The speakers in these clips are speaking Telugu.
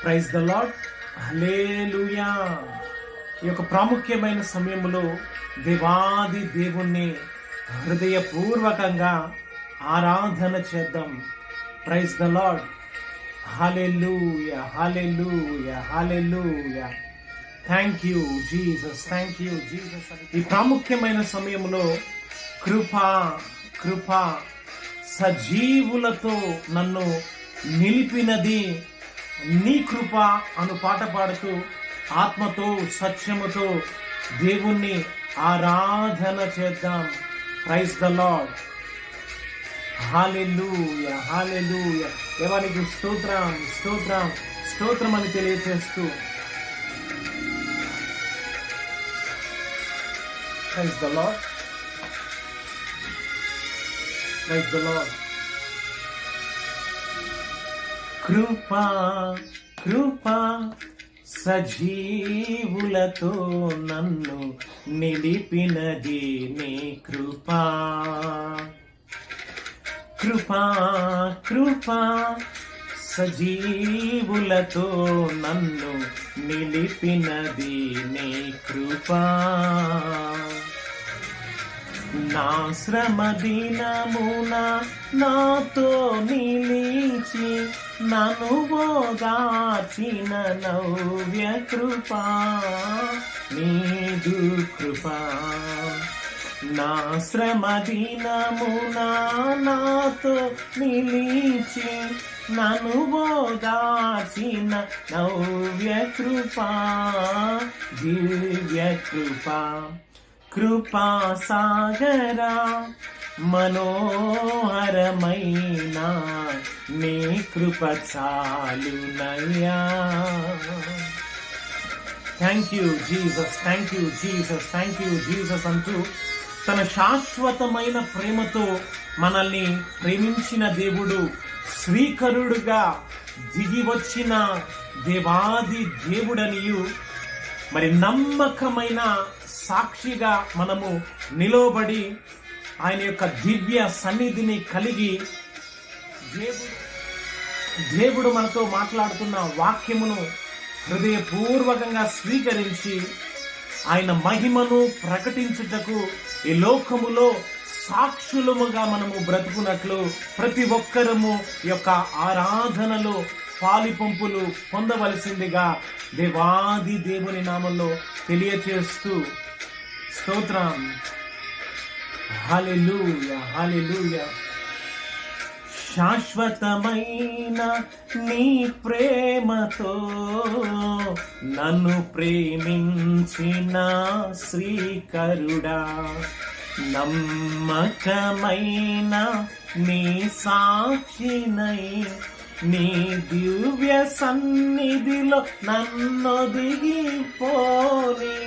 Praise the lord. హల్లెలూయా. ఈ యొక్క ప్రాముఖ్యమైన సమయంలో దేవాది దేవుణ్ణి హృదయపూర్వకంగా ఆరాధన చేద్దాం. Praise the lord. Hallelujah, hallelujah, hallelujah. Thank you Jesus, thank you Jesus. ఈ ప్రాముఖ్యమైన సమయంలో కృప సజీవులతో నన్ను నిలిపినది నీ కృప అను పాట పాడుతూ ఆత్మతో సత్యముతో దేవుణ్ణి ఆరాధన చేద్దాం. Praise the lord. Hallelujah, hallelujah. దేవానికి స్తోత్రం, స్తోత్రం, స్తోత్రం అని తెలియజేస్తూ praise the lord, praise the lord. కృపా సజీవులతో నన్ను నిలిపినది నీ కృపా. కృపా సజీవులతో నన్ను నిలిపినది నీ కృపా. నా శ్రమ దినమున నాతో నిలిచి నన్ను ఓదార్చిన నవ్య కృపా నీదు కృపా. నా శ్రమ దినమున నాతో నిలిచి నన్ను ఓదార్చిన నవ్య కృపా దివ్య కృపా. కృపా సాగరా మనోహరమైన నీ కృప చాలునయ్యా. Thank you Jesus, thank you Jesus, thank you Jesus అంటూ తన శాశ్వతమైన ప్రేమతో మనల్ని ప్రేమించిన దేవుడు, శ్రీకరుడుగా దిగి వచ్చిన దేవాది దేవుడనియు మరి నమ్మకమైన సాక్షిగా మనము నిలవబడి ఆయన యొక్క దివ్య సన్నిధిని కలిగి దేవుడు మనతో మాట్లాడుతున్న వాక్యమును హృదయపూర్వకంగా స్వీకరించి ఆయన మహిమను ప్రకటించుటకు ఈ లోకములో సాక్షులముగా మనము బ్రతుకున్నట్లు ప్రతి ఒక్కరము యొక్క ఆరాధనలో పాలిపంపులు పొందవలసిందిగా దేవాది దేవుని నామంలో తెలియచేస్తూ స్తోత్రం. హల్లెలూయా, హల్లెలూయా. శాశ్వతమైన నీ ప్రేమతో నన్ను ప్రేమించిన శ్రీకరుడా, నమ్మకమైన నీ సాక్షినై నీ దివ్య సన్నిధిలో నన్ను దిగిపోని.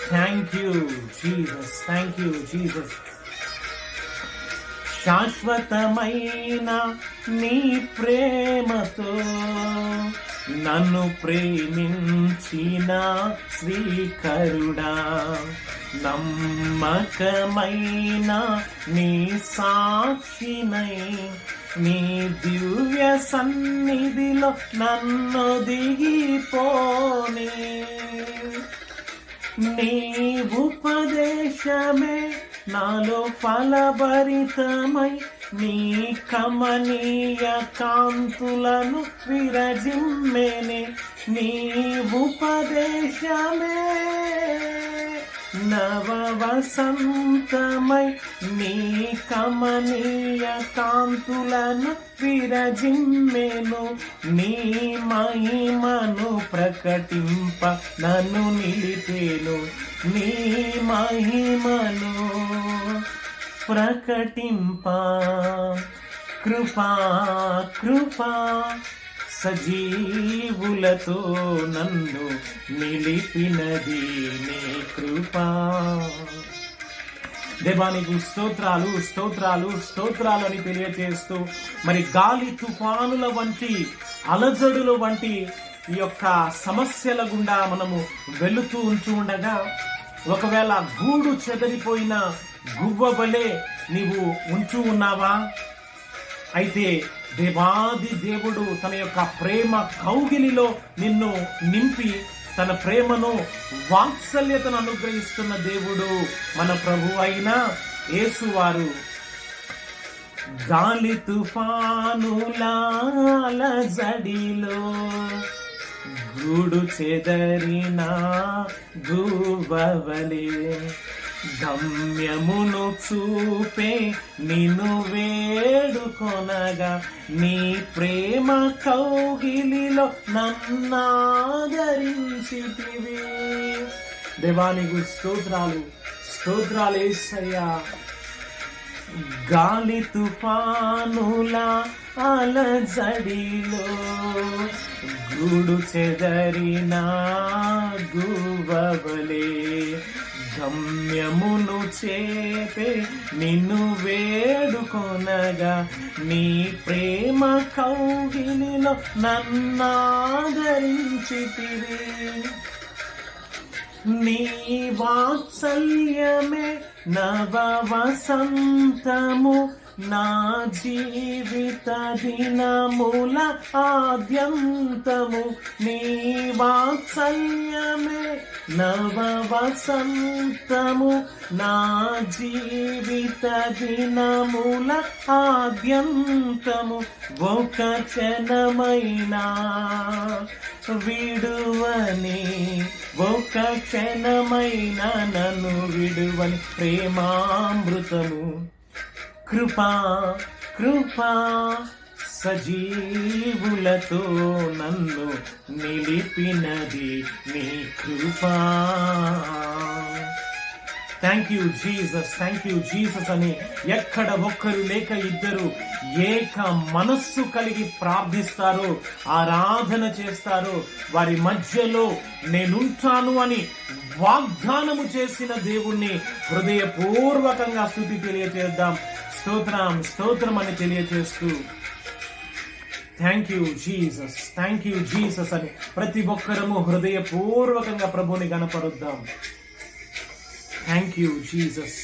Thank you Jesus, thank you Jesus. శాశ్వతమైన నీ ప్రేమతో నన్ను ప్రేమించిన శ్రీకరుడా, నమ్మకమైన నీ సాక్షినై నీ దివ్య సన్నిధిలో నన్ను దిగిపోని. నీ ఉపదేశమే నాలో ఫలభరితమై నీ కమనీయ కాంతులను విరజిమ్మెనే. నీ ఉపదేశమే నవ వసంతమై నీ కమనీయ కాంతులను విరజిమ్మెను. నీ మహిమను ప్రకటింప నన్ను నిలిపేను. నీ మహిమను ప్రకటింప. కృపా సజీవులతో నన్ను నిలిపినది నీ కృపా. దేవానికి స్తోత్రాలు, స్తోత్రాలు, స్తోత్రాలు అని తెలియజేస్తూ మరి గాలి తుఫానుల వంటి అలజడుల వంటి ఈ యొక్క సమస్యల గుండా మనము వెళుతూ ఉండగా ఒకవేళ గూడు చెదరిపోయిన గువ్వ వలె నీవు ఉంటూ ఉన్నావా? అయితే దేవాది దేవుడు తన యొక్క ప్రేమ కౌగిలిలో నిన్ను నింపి తన ప్రేమను వాత్సల్యతను అనుగ్రహిస్తున్న దేవుడు మన ప్రభు అయిన యేసువారు. గాలి తుఫానుల జడిలో గూడు చెదరిన గువ్వవలే గమ్యమును చూపే నిన్ను వేడుకొనగా నీ ప్రేమ కౌగిలిలో నన్నాదరించితివి. దేవానికి స్తోత్రాలు, స్తోత్రాలు యేసయ్యా. గాలి తుఫానుల అలజడిలో గూడు చెదరిన గువ్వవలే గమ్యమును చేపే నిన్ను వేడుకొనగా నీ ప్రేమ కౌగిలిలో నన్నాదరించితివి. నీ వాత్సల్యమే నవ వసంతము నా జీవిత దినముల ఆద్యంతము. నీ వాత్సల్యమే నవ వసంతము నా జీవిత దినముల ఆద్యంతము. ఒక క్షణమైనా విడువని, ఒక క్షణమైనా నన్ను విడువని ప్రేమామృతము. కృపా కృపా సజీవులతో నన్ను నిలిపినది నీ కృపా. Thank you Jesus, thank you Jesus అని ఎక్కడ ఒక్కరు లేక ఇద్దరు ఏక మనస్సు కలిగి ప్రార్థిస్తారో, ఆరాధన చేస్తారో వారి మధ్యలో నేనుంటాను అని వాగ్దానము చేసిన దేవుణ్ణి హృదయపూర్వకంగా స్తుతి తెలియజేద్దాం. స్తోత్రం స్తోత్రం అని తెలియజేస్తూ thank you Jesus, thank you Jesus అని ప్రతి ఒక్కరము హృదయపూర్వకంగా ప్రభుని గణపరుద్దాం. Thank you Jesus.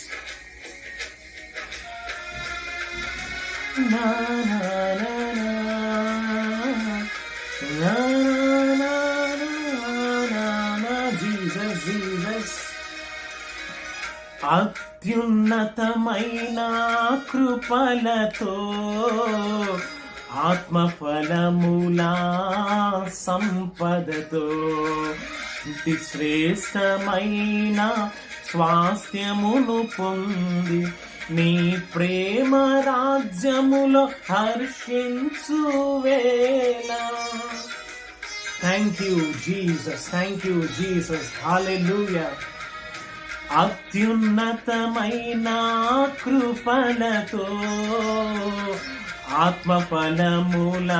Jesus Jesus. అత్యున్నతమైన కృపలతో ఆత్మఫలముల సంపదతో శ్రేష్టమైన స్వాస్థ్యమును పొంది నీ ప్రేమ రాజ్యములో హర్షించు వేళ. Thank you Jesus, thank you Jesus. Hallelujah. అత్యున్నతమైన కృపలతో ఆత్మఫలముల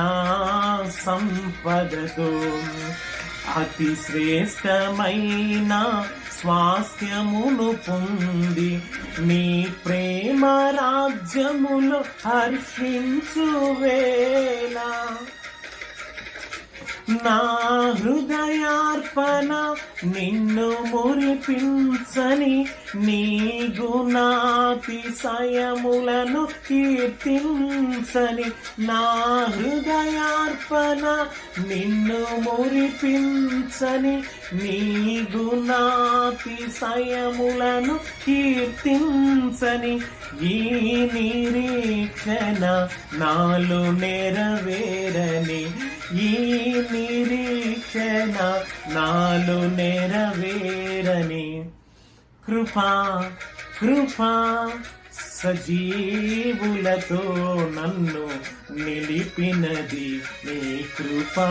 సంపదతో అతి శ్రేష్టమైన స్వాస్థ్యమును పొంది నీ ప్రేమ రాజ్యములో హర్షించు వేళ. నా హృదయార్పణ నిన్ను మురిపించని నీ గుణాతిశయములను కీర్తించని. నా హృదయార్పణ నిన్ను మురిపించని నీ గుణాతిశయములను కీర్తించని. ఈ నిరీక్షణ నాలో నెరవేరని, ఈ నిరీక్షణ నాలో నెరవేరని. కృపా కృపా సజీవులతో నన్ను నిలిపినది నీ కృపా.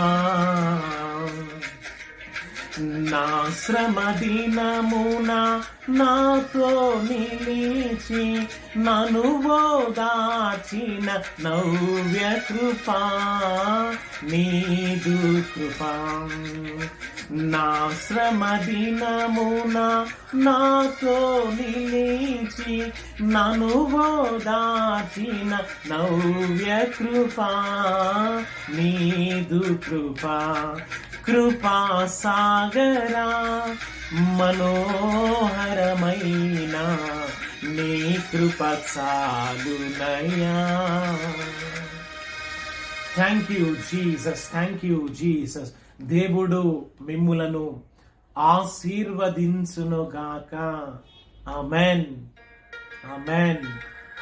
నా శ్రమ దినమున నాతో నిలిచి నన్ను ఓదార్చిన నవ్య కృపా నీదు కృపా. నా శ్రమ దినమున నాతో నిలిచి నన్ను ఓదార్చిన నవ్య కృపా నీదు కృపా. కృపా సాగరా మనోహరమైన నీ కృప చాలునయ్యా. Thank you Jesus, thank you Jesus. దేవుడు మిమ్ములను ఆశీర్వదించునుగాక. Amen, amen.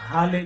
హల్లెలూయా.